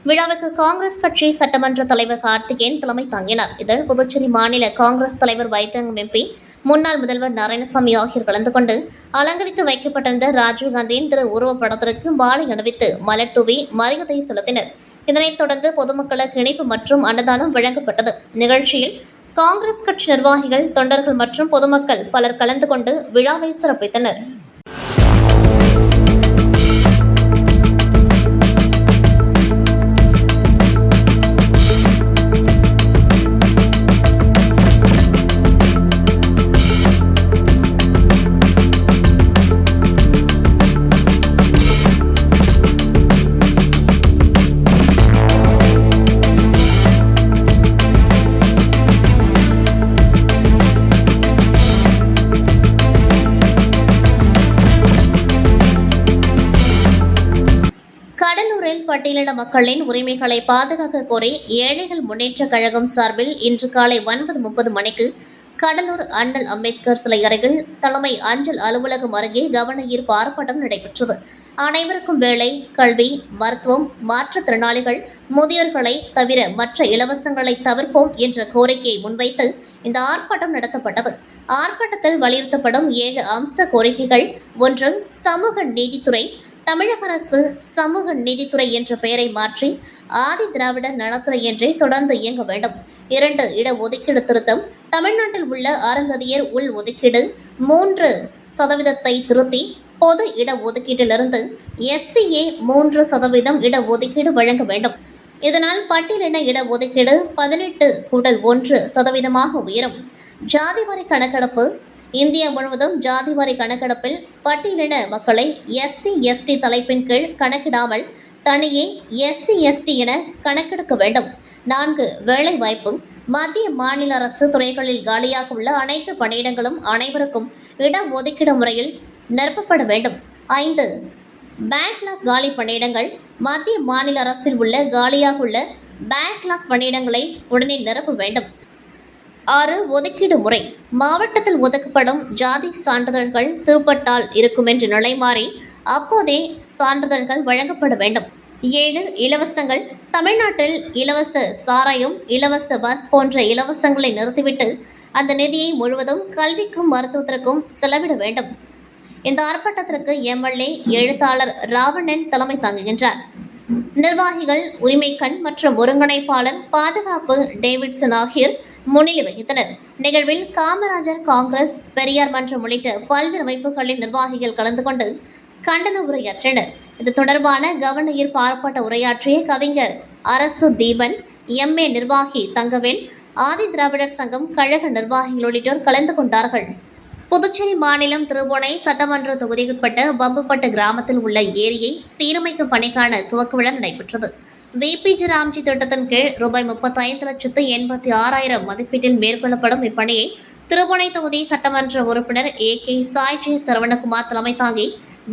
விழாவுக்கு காங்கிரஸ் கட்சி சட்டமன்ற தலைவர் கார்த்திகேயன் தலைமை தாங்கினார். இதில் புதுச்சேரி மாநில காங்கிரஸ் தலைவர் வைத்தியலிங்கம் எம்பி, முன்னாள் முதல்வர் நாராயணசாமி ஆகியோர் கலந்து கொண்டு அலங்கரித்து வைக்கப்பட்டிருந்த ராஜீவ்காந்தியின் உருவப்படத்திற்கு மாலை அணிவித்து மலர் தூவி மரியாதை செலுத்தினர். இதனைத் தொடர்ந்து பொதுமக்களுக்கு இனிப்பு மற்றும் அன்னதானம் வழங்கப்பட்டது. நிகழ்ச்சியில் காங்கிரஸ் கட்சி நிர்வாகிகள், தொண்டர்கள் மற்றும் பொதுமக்கள் பலர் கலந்து கொண்டு விழாவை சிறப்பித்தனர். பட்டியலின மக்களின் உரிமைகளை பாதுகாக்க கோரி ஏழைகள் முன்னேற்ற கழகம் சார்பில் இன்று காலை 9:30 மணிக்கு கடலூர் அண்ணல் அம்பேத்கர் சிலை அருகில் தலைமை அஞ்சல் அலுவலகம் அருகே கவன ஈர்ப்பு ஆர்ப்பாட்டம் நடைபெற்றது. அனைவருக்கும் வேலை, கல்வி, மருத்துவம், மாற்றுத்திறனாளிகள், முதியோர்களை தவிர மற்ற இலவசங்களை தவிர்ப்போம் என்ற கோரிக்கையை முன்வைத்து இந்த ஆர்ப்பாட்டம் நடத்தப்பட்டது. ஆர்ப்பாட்டத்தில் வலியுறுத்தப்படும் 7 அம்ச கோரிக்கைகள்: 1. சமூக நீதித்துறை. தமிழக அரசு சமூக நீதித்துறை என்ற பெயரை மாற்றி ஆதி திராவிட நலத்துறை என்றே தொடர்ந்து இயங்க வேண்டும். 2. இடஒதுக்கீடு திருத்தம். தமிழ்நாட்டில் உள்ள அருந்ததியர் உள் ஒதுக்கீடு 3% திருத்தி பொது இடஒதுக்கீட்டிலிருந்து SCA 3% இடஒதுக்கீடு வழங்க வேண்டும். இதனால் பட்டியலின இடஒதுக்கீடு 18+1% உயரும். ஜாதிவாரி கணக்கெடுப்பு. இந்தியா முழுவதும் ஜாதிவாரி கணக்கெடுப்பில் பட்டியலின மக்களை SC/ST தலைப்பின் கீழ் கணக்கிடாமல் தனியே SC/ST என கணக்கெடுக்க வேண்டும். 4. வேலைவாய்ப்பு. மத்திய மாநில அரசு துறைகளில் காலியாக உள்ள அனைத்து பணியிடங்களும் அனைவருக்கும் இடஒதுக்கீடு முறையில் நிரப்பப்பட வேண்டும். 5. பேக்லாக் காலி பணியிடங்கள். மத்திய மாநில அரசில் உள்ள காலியாக உள்ள பேக்லாக் பணியிடங்களை உடனே நிரப்ப வேண்டும். 6. ஒதுக்கீடு முறை. மாவட்டத்தில் ஒதுக்கப்படும் ஜாதி சான்றிதழ்கள் திருப்பட்டால் இருக்கும் என்ற நிலை மாறி அப்போதே சான்றிதழ்கள் வழங்கப்பட வேண்டும். 7. இலவசங்கள். தமிழ்நாட்டில் இலவச சாராயம், இலவச பஸ் போன்ற இலவசங்களை நிறுத்திவிட்டு அந்த நிதியை முழுவதும் கல்விக்கும் மருத்துவத்திற்கும் செலவிட வேண்டும். இந்த ஆர்ப்பாட்டத்திற்கு MLA எழுத்தாளர் ராவணன் தலைமை தாங்குகின்றார். நிர்வாகிகள் உரிமைக்கண் மற்றும் ஒருங்கிணைப்பாளர் பாதுகாப்பு டேவிட்சன் ஆகியோர் முன்னிலை வகித்தனர். நிகழ்வில் காமராஜர் காங்கிரஸ், பெரியார் மன்றம் உள்ளிட்ட பல்வேறு அமைப்புகளின் நிர்வாகிகள் கலந்து கொண்டு கண்டன உரையாற்றினர். இது தொடர்பான கவன ஈர்ப்பு ஆர்ப்பாட்ட உரையாற்றிய கவிஞர் அரசு தீபன், MA நிர்வாகி தங்கவேல், ஆதி திராவிடர் சங்கம் கழக நிர்வாகிகள் உள்ளிட்டோர் கலந்து கொண்டார்கள். புதுச்சேரி மாநிலம் திருபுவனை சட்டமன்ற தொகுதிக்குட்பட்ட பம்புப்பட்டு கிராமத்தில் உள்ள ஏரியை சீரமைக்கும் பணிக்கான துவக்க விழா நடைபெற்றது. VPG ராம்ஜி திட்டத்தின் கீழ் ரூபாய் 35,86,000 மதிப்பீட்டில் மேற்கொள்ளப்படும் இப்பணியை திருபுவனை தொகுதி சட்டமன்ற உறுப்பினர் AK சாய் ஜே சரவணகுமார் தலைமை தாங்கி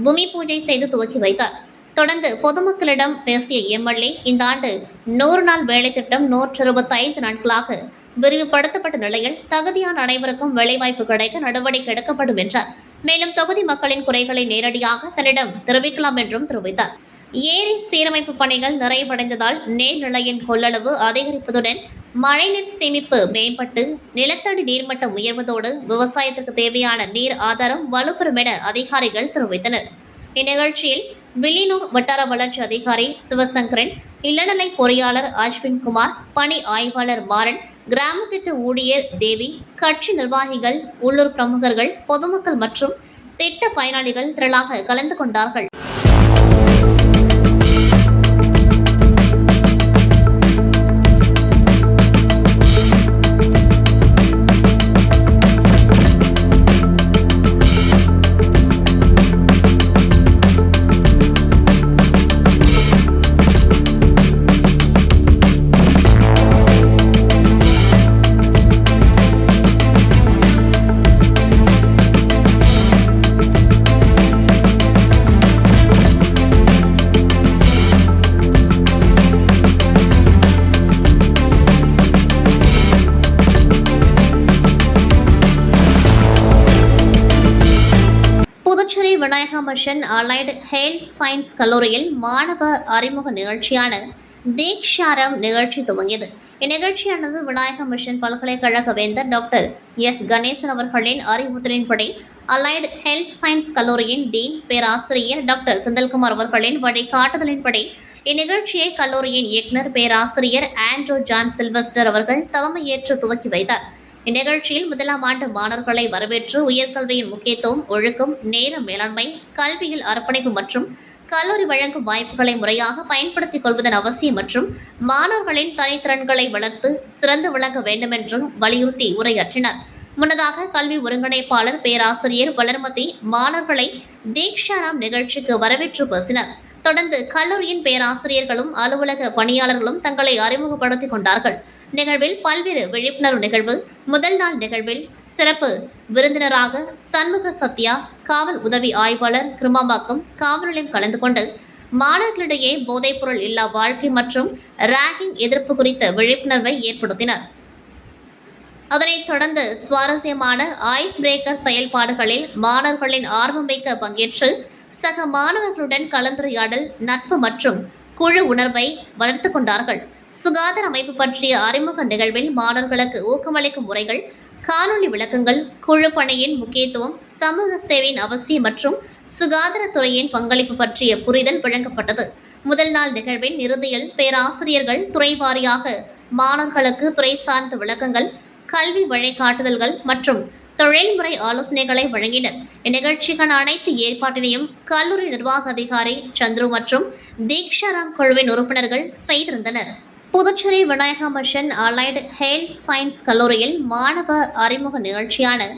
பூமி பூஜை செய்து துவக்கி வைத்தார். தொடர்ந்து பொதுமக்களிடம் பேசிய MLA, இந்த ஆண்டு 100 நாள் வேலை திட்டம் 125 நாட்களாக விரிவுபடுத்தப்பட்ட நிலையில் தகுதியான அனைவருக்கும் வேலைவாய்ப்பு கிடைக்க நடவடிக்கை எடுக்கப்படும் என்றார். மேலும் தொகுதி மக்களின் குறைகளை நேரடியாக தன்னிடம் தெரிவிக்கலாம் என்றும் தெரிவித்தார். ஏரி சீரமைப்பு பணிகள் நிறைவடைந்ததால் நீர்நிலையின் கொள்ளளவு அதிகரிப்பதுடன் மழைநீர் சேமிப்பு மேம்பட்டு நிலத்தடி நீர்மட்டம் உயர்வதோடு விவசாயத்திற்கு தேவையான நீர் ஆதாரம் வலுப்பெறும் என அதிகாரிகள் தெரிவித்தனர். இந்நிகழ்ச்சியில் வில்லியனூர் வட்டார வளர்ச்சி அதிகாரி சிவசங்கரன், இளநிலை பொறியாளர் அஸ்வின் குமார், பணி ஆய்வாளர் மாறன், கிராம திட்ட ஊழியர் தேவி, கட்சி நிர்வாகிகள், உள்ளூர் பிரமுகர்கள், பொதுமக்கள் மற்றும் திட்ட பயனாளிகள் திரளாக கலந்து கொண்டார்கள். Vinayaka mission allied health science கல்லூரியில் மாணவ அறிமுக நிகழ்ச்சியான தீக்ஷாரம் நிகழ்ச்சி துவங்கியது. இந்நிகழ்ச்சியானது விநாயகா மிஷன் பல்கலைக்கழக வேந்தர் டாக்டர் S. கணேசன் அவர்களின் அறிவுறுத்தலின்படி அலைடு ஹெல்த் சயின்ஸ் கல்லூரியின் டீன் பேராசிரியர் டாக்டர் செந்தில்குமார் அவர்களின் வழிகாட்டுதலின்படி இந்நிகழ்ச்சியை கல்லூரியின் இயக்குநர் பேராசிரியர் ஆண்ட்ரூ ஜான் சில்வஸ்டர் அவர்கள் தலைமையேற்று துவக்கி வைத்தார். இந்நிகழ்ச்சியில் முதலாம் ஆண்டு மாணவர்களை வரவேற்று உயர்கல்வியின் முக்கியத்துவம், ஒழுக்கம், நேர மேலாண்மை, கல்வியில் அர்ப்பணிப்பு மற்றும் கல்லூரி வழங்கும் வாய்ப்புகளை முறையாக பயன்படுத்திக் கொள்வதன் அவசியம் மற்றும் மாணவர்களின் தனித்திறன்களை வளர்த்து சிறந்து விளங்க வேண்டுமென்றும் வலியுறுத்தி உரையாற்றினார். முன்னதாக கல்வி ஒருங்கிணைப்பாளர் பேராசிரியர் வளர்மதி மாணவர்களை தீக்ஷாராம் நிகழ்ச்சிக்கு வரவேற்று பேசினார். தொடர்ந்து கல்லூரியின் பேராசிரியர்களும் அலுவலக பணியாளர்களும் தங்களை அறிமுகப்படுத்திக் கொண்டார்கள். நிகழ்வில் பல்வேறு விழிப்புணர்வு நிகழ்வு. முதல் நாள் நிகழ்வில் சிறப்பு விருந்தினராக சண்முக சத்யா, காவல் உதவி ஆய்வாளர், கிருமாம்பாக்கம் காவல் நிலையம் கலந்து கொண்டு மாணவர்களிடையே போதைப்பொருள் இல்லா வாழ்க்கை மற்றும் ராகிங் எதிர்ப்பு குறித்த விழிப்புணர்வை ஏற்படுத்தினர். அதனைத் தொடர்ந்து சுவாரஸ்யமான ஐஸ் பிரேக்கர் செயல்பாடுகளில் மாணவர்களின் ஆர்வம் வைக்க பங்கேற்று சக மாணவர்களுடன் கலந்துரையாடல், நட்பு மற்றும் குழு உணர்வை வளர்த்துக் கொண்டார்கள். சுகாதார அமைப்பு பற்றிய அறிமுக நிகழ்வில் மாணவர்களுக்கு ஊக்கமளிக்கும் முறைகள், காணொலி விளக்கங்கள், குழு பணியின் முக்கியத்துவம், சமூக சேவையின் அவசியம் மற்றும் சுகாதாரத்துறையின் பங்களிப்பு பற்றிய புரிதல் வழங்கப்பட்டது. முதல் நாள் நிகழ்வின் இறுதியில் பேராசிரியர்கள் துறை வாரியாக மாணவர்களுக்கு துறை சார்ந்த விளக்கங்கள், கல்வி வழிகாட்டுதல்கள் மற்றும் தொழில்முறை ஆலோசனைகளை வழங்கினர். இந்நிகழ்ச்சிக்கான அனைத்து ஏற்பாட்டினையும் கல்லூரி நிர்வாக அதிகாரி சந்துரு மற்றும் தீக்ஷாராம் குழுவின் உறுப்பினர்கள் செய்திருந்தனர். Puducherry Vinayaka mission allied health science கல்லூரியில் மாணவ அறிமுக நிகழ்ச்சியான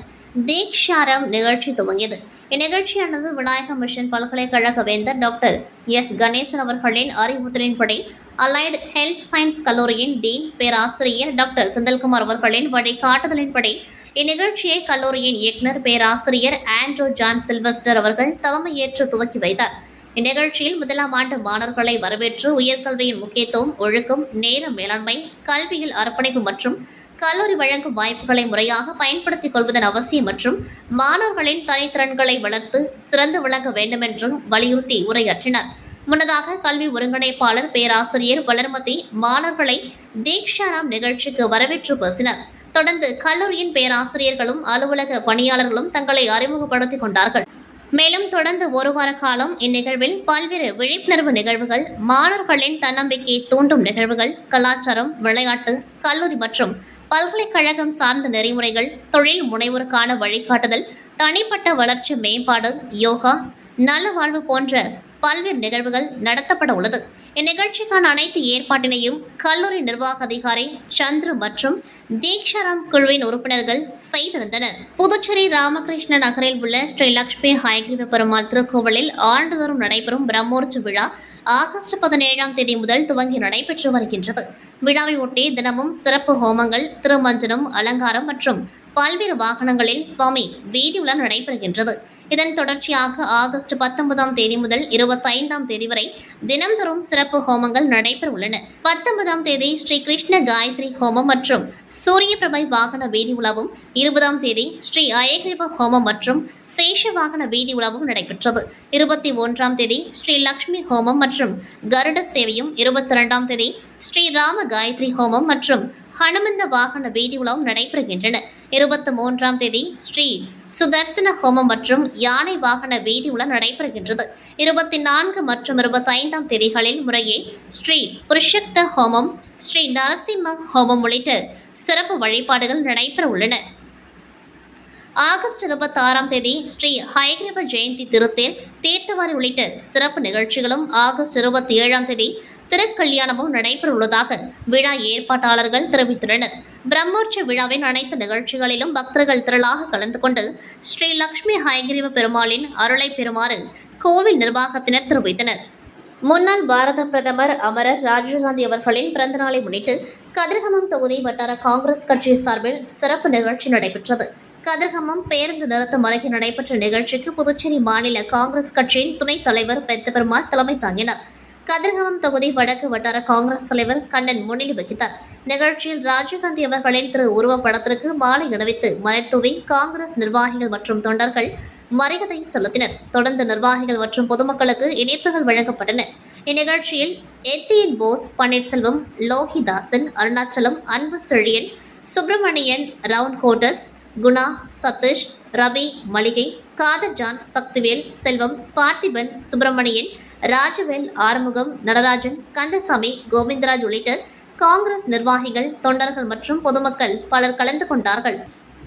தீக்ஷாரம் நிகழ்ச்சி துவங்கியது. இந்நிகழ்ச்சியானது விநாயகா மிஷன் பல்கலைக்கழக வேந்தர் டாக்டர் எஸ். கணேசன் அவர்களின் அறிவுறுத்தலின்படி அலைடு ஹெல்த் சயின்ஸ் கல்லூரியின் டீன் பேராசிரியர் டாக்டர் செந்தில்குமார் அவர்களின் வழிகாட்டுதலின்படி இந்நிகழ்ச்சியை கல்லூரியின் இயக்குநர் பேராசிரியர் ஆண்ட்ரூ ஜான் சில்வஸ்டர் அவர்கள் தலைமையேற்று துவக்கி வைத்தார். இந்நிகழ்ச்சியில் முதலாம் ஆண்டு மாணவர்களை வரவேற்று உயர்கல்வியின் முக்கியத்துவம், ஒழுக்கம், நேர மேலாண்மை, கல்வியில் அர்ப்பணிப்பு மற்றும் கல்லூரி வழங்கும் வாய்ப்புகளை முறையாக பயன்படுத்திக் கொள்வதன் அவசியம் மற்றும் மாணவர்களின் தனித்திறன்களை வளர்த்து சிறந்து விளங்க வேண்டுமென்றும் வலியுறுத்தி உரையாற்றினார். முன்னதாக கல்வி ஒருங்கிணைப்பாளர் பேராசிரியர் வளர்மதி மாணவர்களை தீக்ஷாராம் நிகழ்ச்சிக்கு வரவேற்று பேசினார். தொடர்ந்து கல்லூரியின் பேராசிரியர்களும் அலுவலக பணியாளர்களும் தங்களை அறிமுகப்படுத்திக் கொண்டார்கள். மேலும் தொடர்ந்து ஒரு வார காலம் இந்நிகழ்வில் பல்வேறு விழிப்புணர்வு நிகழ்வுகள், மாணவர்களின் தன்னம்பிக்கையை தூண்டும் நிகழ்வுகள், கலாச்சாரம், விளையாட்டு, கல்லூரி மற்றும் பல்கலைக்கழகம் சார்ந்த நெறிமுறைகள், தொழில் முனைவோருக்கான வழிகாட்டுதல், தனிப்பட்ட வளர்ச்சி மேம்பாடு, யோகா, நல வாழ்வு போன்ற பல்வேறு நிகழ்வுகள் நடத்தப்பட உள்ளது. இந்நிகழ்ச்சிக்கான அனைத்து ஏற்பாட்டினையும் கல்லூரி நிர்வாக அதிகாரி சந்துரு மற்றும் தீக்ஷாராம் குழுவின் உறுப்பினர்கள் செய்திருந்தனர். புதுச்சேரி ராமகிருஷ்ண நகரில் உள்ள ஸ்ரீ லட்சுமி ஹயக்ரீவ பெருமாள் திருக்கோவிலில் ஆண்டுதோறும் நடைபெறும் பிரம்மோற்சவ விழா ஆகஸ்ட் 17ஆம் தேதி முதல் துவங்கி நடைபெற்று வருகின்றது. விழாவை ஒட்டி தினமும் சிறப்பு ஹோமங்கள், திருமஞ்சனம், அலங்காரம் மற்றும் பல்வேறு வாகனங்களில் சுவாமி வீதி உலா நடைபெறுகின்றது. இதன் தொடர்ச்சியாக ஆகஸ்ட் 19ஆம் தேதி முதல் 25ஆம் தேதி வரை தினம்தோறும் சிறப்பு ஹோமங்கள் நடைபெற உள்ளன. 19ஆம் தேதி ஸ்ரீ கிருஷ்ண காயத்ரி ஹோமம் மற்றும் சூரிய பிரபை வாகன வீதி உலாவும், 20ஆம் தேதி ஸ்ரீ அயக்ரீவ ஹோமம் மற்றும் சேஷ வாகன வீதி உலாவும் நடைபெற்றது. 21ஆம் தேதி ஸ்ரீ லட்சுமி ஹோமம் மற்றும் கருட சேவையும், 22ஆம் தேதி ஸ்ரீ ராம காயத்ரி ஹோமம் மற்றும் ஹனுமந்த வாகன வீதி உலாவும் நடைபெறுகின்றன. 23ஆம் தேதி ஸ்ரீ சுதர்சன ஹோமம் மற்றும் யானை வாகன வீதி உலா நடைபெறுகின்றது. 24 மற்றும் 25ஆம் தேதிகளில் முறையே ஸ்ரீ புருஷக்த ஹோமம், ஸ்ரீ நரசிம்ம ஹோமம் உள்ளிட்ட சிறப்பு வழிபாடுகள் நடைபெற உள்ளன. ஆகஸ்ட் 26ஆம் தேதி ஸ்ரீ ஹயக்ரீவ ஜெயந்தி திருத்தேர், தீர்த்தவாரி உள்ளிட்ட சிறப்பு நிகழ்ச்சிகளும், ஆகஸ்ட் 27ஆம் தேதி திருக்கல்யாணமும் நடைபெற உள்ளதாக விழா ஏற்பாட்டாளர்கள் தெரிவித்துள்ளனர். பிரம்மோற்சவ விழாவின் அனைத்து நிகழ்ச்சிகளிலும் பக்தர்கள் திரளாக கலந்து கொண்டு ஸ்ரீ லட்சுமி ஹயக்ரீவ பெருமாளின் அருளை பெறுமாறு கோவில் நிர்வாகத்தினர் தெரிவித்தனர். முன்னாள் பாரத பிரதமர் அமரர் ராஜீவ்காந்தி அவர்களின் பிறந்தநாளை முன்னிட்டு கதிர்காமம் தொகுதி வட்டார காங்கிரஸ் கட்சி சார்பில் சிறப்பு நிகழ்ச்சி நடைபெற்றது. கதிர்காமம் பேருந்து நிறுத்தம் அருகே நடைபெற்ற நிகழ்ச்சிக்கு புதுச்சேரி மாநில காங்கிரஸ் கட்சியின் துணைத் தலைவர் பெத்தபெருமாள் தலைமை தாங்கினார். கதிர்காமம் தொகுதி வடக்கு வட்டார காங்கிரஸ் தலைவர் கண்ணன் முன்னிலை வகித்தார். நிகழ்ச்சியில் ராஜீவ்காந்தி அவர்களின் உருவப்படத்திற்கு மாலை அணிவித்து மலர் தூவி காங்கிரஸ் நிர்வாகிகள் மற்றும் தொண்டர்கள் மரியாதை செலுத்தினர். தொடர்ந்து நிர்வாகிகள் மற்றும் பொதுமக்களுக்கு இனிப்புகள் வழங்கப்பட்டன. இந்நிகழ்ச்சியில் எத்தியன் போஸ், பன்னீர்செல்வம், லோகிதாசன், அருணாச்சலம், அன்பு செழியன், சுப்பிரமணியன், ரவுண்ட் கோட்டஸ், குணா, சதீஷ், ரவி, மளிகை, காதர்ஜான், சக்திவேல், செல்வம், பார்த்திபன், சுப்பிரமணியன், ராஜவேல், ஆறுமுகம், நடராஜன், கந்தசாமி, கோவிந்தராஜ் உள்ளிட்ட காங்கிரஸ் நிர்வாகிகள், தொண்டர்கள் மற்றும் பொதுமக்கள் பலர் கலந்து கொண்டார்கள்.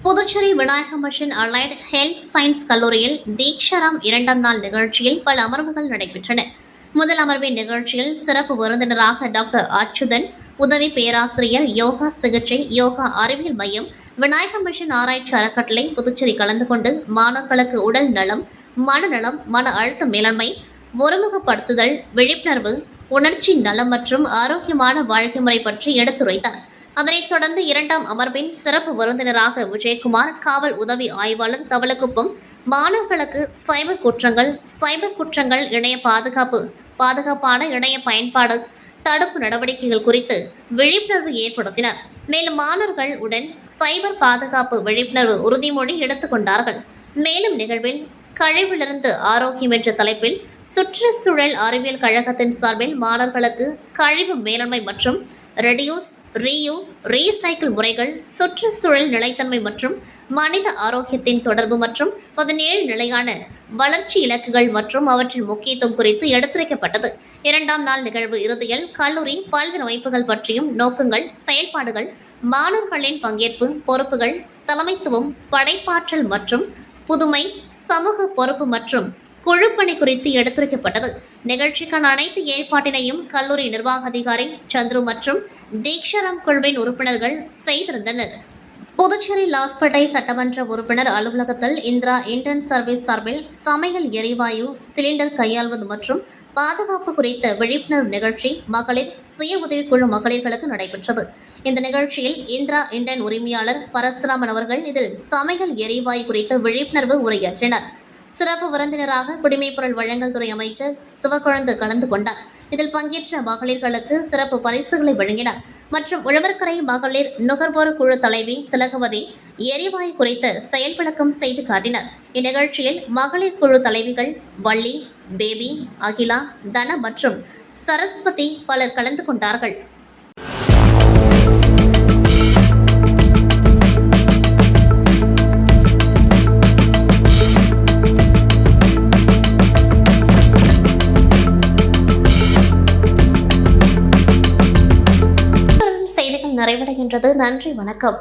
Puducherry Vinayaka mission allied health science கல்லூரியில் தீக்ஷாராம் 2ஆம் நாள் நிகழ்ச்சியில் பல அமர்வுகள் நடைபெற்றன. முதல் அமர்வின் நிகழ்ச்சியில் சிறப்பு விருந்தினராக டாக்டர் அச்சுதன், உதவி பேராசிரியர், யோகா சிகிச்சை, யோகா அறிவியல் மையம், விநாயகா மிஷன் ஆராய்ச்சி அறக்கட்டளை புதுச்சேரி கலந்து கொண்டு மாணவர்களுக்கு உடல் நலம், மனநலம், மன அழுத்த மேலாண்மை, ஒருமுகப்படுத்துதல், விழிப்புணர்வு, உணர்ச்சி நலம் மற்றும் ஆரோக்கியமான வாழ்க்கை முறை பற்றி எடுத்துரைத்தார். அதனைத் தொடர்ந்து 2ஆம் அமர்வின் சிறப்பு விருந்தினராக விஜயகுமார், காவல் உதவி ஆய்வாளர், தவளக்குப்பம், மாணவர்களுக்கு சைபர் குற்றங்கள், இணைய பாதுகாப்பான இணைய பயன்பாடு, தடுப்பு நடவடிக்கைகள் குறித்து விழிப்புணர்வு ஏற்படுத்தினர். மேலும் மாணவர்கள் உடன் சைபர் பாதுகாப்பு விழிப்புணர்வு உறுதிமொழி எடுத்துக் கொண்டார்கள். மேலும் நிகழ்வில் கழிவிலிருந்து ஆரோக்கியம் என்ற தலைப்பில் சுற்றுச்சூழல் அறிவியல் கழகத்தின் சார்பில் மாணவர்களுக்கு கழிவு மேலாண்மை மற்றும் ரெடியூஸ், ரீயூஸ், ரீசைக்கிள் முறைகள், சுற்றுச்சூழல் நிலைத்தன்மை மற்றும் மனித ஆரோக்கியத்தின் தொடர்பு மற்றும் 17 நிலையான வளர்ச்சி இலக்குகள் மற்றும் அவற்றின் முக்கியத்துவம் குறித்து எடுத்துரைக்கப்பட்டது. இரண்டாம் நாள் நிகழ்வு இறுதியில் கல்லூரி பல்வேறு அமைப்புகள் பற்றியும் நோக்கங்கள், செயல்பாடுகள், மாணவர்களின் பங்கேற்பு, பொறுப்புகள், தலைமைத்துவம், படைப்பாற்றல் மற்றும் புதுமை, சமூக பொறுப்பு மற்றும் குழுப்பணி குறித்து எடுத்துரைக்கப்பட்டது. நிகழ்ச்சிக்கான அனைத்து ஏற்பாட்டினையும் கல்லூரி நிர்வாக அதிகாரி சந்துரு மற்றும் தீக்ஷாராம் குழுவின் உறுப்பினர்கள் செய்திருந்தனர். புதுச்சேரி லாஸ்பேட்டை சட்டமன்ற உறுப்பினர் அலுவலகத்தில் இந்திரா இன்டர்ன் சர்வீஸ் சார்பில் சமையல் எரிவாயு சிலிண்டர் கையாள்வது மற்றும் பாதுகாப்பு குறித்த விழிப்புணர்வு நிகழ்ச்சி மகளிர் சுய உதவிக்குழு மகளிர்களுக்கு நடைபெற்றது. இந்த நிகழ்ச்சியில் இந்திரா இன்டர்ன் உரிமையாளர் பரசுராமன் அவர்கள் இதில் சமையல் எரிவாயு குறித்த விழிப்புணர்வு உரையாற்றினார். சிறப்பு விருந்தினராக குடிமைப்பொருள் வழங்கல் துறை அமைச்சர் சிவக்கொழுந்து கலந்து கொண்டார். இதில் பங்கேற்ற மகளிர்களுக்கு சிறப்பு பரிசுகளை வழங்கினார் மற்றும் உழவர்கரை மகளிர் நுகர்வோர் குழு தலைவி திலகவதி எரிவாயு குறித்து செயல் விளக்கம் செய்து காட்டினார். இந்நிகழ்ச்சியில் மகளிர் குழு தலைவிகள் வள்ளி, பேபி, அகிலா, தன மற்றும் சரஸ்வதி பலர் கலந்து கொண்டார்கள். செய்திகள் நிறைவடைகின்றது. நன்றி, வணக்கம்.